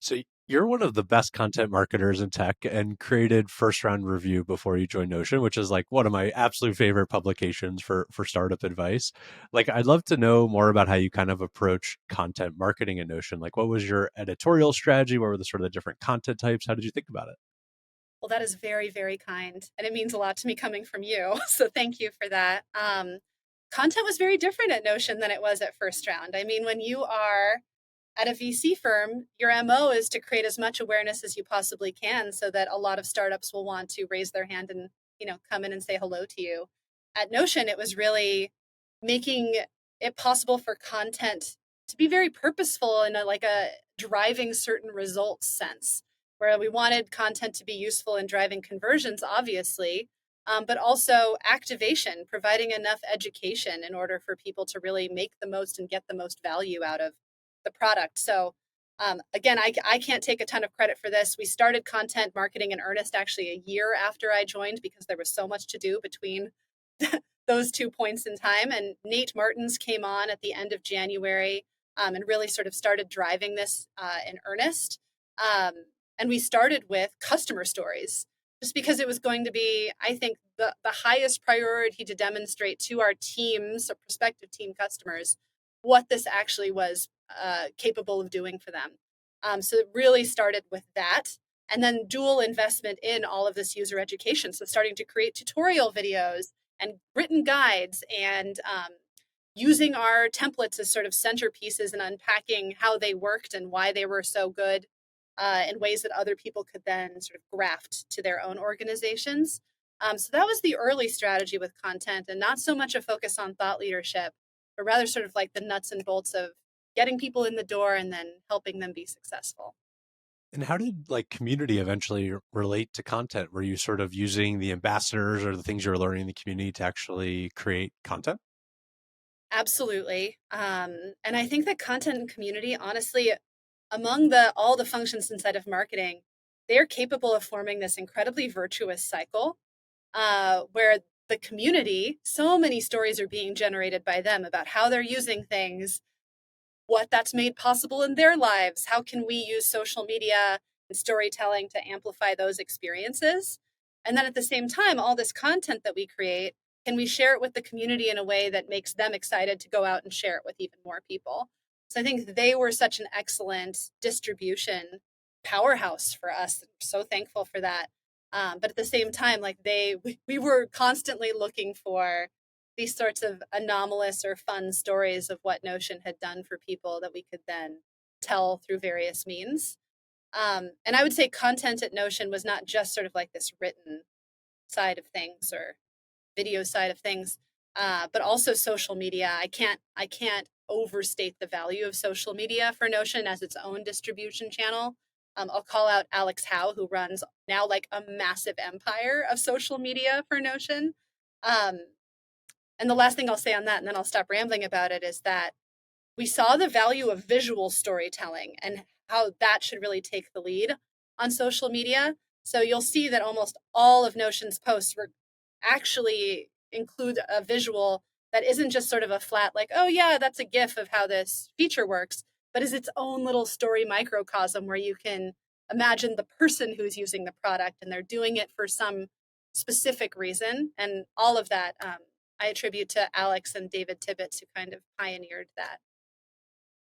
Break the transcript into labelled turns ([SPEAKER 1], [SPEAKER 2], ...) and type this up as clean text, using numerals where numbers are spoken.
[SPEAKER 1] So you're one of the best content marketers in tech and created First Round Review before you joined Notion, which is like one of my absolute favorite publications for startup advice. Like I'd love to know more about how you kind of approach content marketing at Notion. Like what was your editorial strategy? What were the sort of the different content types? How did you think about it?
[SPEAKER 2] Well, that is very, very kind. And it means a lot to me coming from you. So thank you for that. Content was very different at Notion than it was at First Round. I mean, when you are at a VC firm, your MO is to create as much awareness as you possibly can so that a lot of startups will want to raise their hand and, come in and say hello to you. At Notion, it was really making it possible for content to be very purposeful in like a driving certain results sense, where we wanted content to be useful in driving conversions, obviously, but also activation, providing enough education in order for people to really make the most and get the most value out of the product. So, again, I can't take a ton of credit for this. We started content marketing in earnest actually a year after I joined because there was so much to do between those 2 points in time. And Nate Martins came on at the end of January and really sort of started driving this in earnest. Um, and we started with customer stories just because it was going to be, I think, the highest priority to demonstrate to our teams or prospective team customers what this actually was capable of doing for them. So it really started with that. And then dual investment in all of this user education. So starting to create tutorial videos and written guides and using our templates as sort of centerpieces and unpacking how they worked and why they were so good in ways that other people could then sort of graft to their own organizations. So that was the early strategy with content and not so much a focus on thought leadership, but rather sort of like the nuts and bolts of getting people in the door and then helping them be successful.
[SPEAKER 1] And how did like community eventually relate to content? Were you sort of using the ambassadors or the things you were learning in the community to actually create content?
[SPEAKER 2] Absolutely. And I think that content and community, honestly, among the all the functions inside of marketing, they're capable of forming this incredibly virtuous cycle where the community, so many stories are being generated by them about how they're using things, what that's made possible in their lives. How can we use social media and storytelling to amplify those experiences? And then at the same time, all this content that we create, can we share it with the community in a way that makes them excited to go out and share it with even more people? So I think they were such an excellent distribution powerhouse for us. So thankful for that. But at the same time, like we were constantly looking for these sorts of anomalous or fun stories of what Notion had done for people that we could then tell through various means. And I would say content at Notion was not just sort of like this written side of things or video side of things, but also social media. I can't overstate the value of social media for Notion as its own distribution channel. I'll call out Alex Howe, who runs now like a massive empire of social media for Notion. Um, and the last thing I'll say on that, and then I'll stop rambling about it, is that we saw the value of visual storytelling and how that should really take the lead on social media. So you'll see that almost all of Notion's posts were actually include a visual that isn't just sort of a flat, like, oh, yeah, that's a GIF of how this feature works, but is its own little story microcosm where you can imagine the person who's using the product and they're doing it for some specific reason. And all of that I attribute to Alex and David Tibbetts, who kind of pioneered that.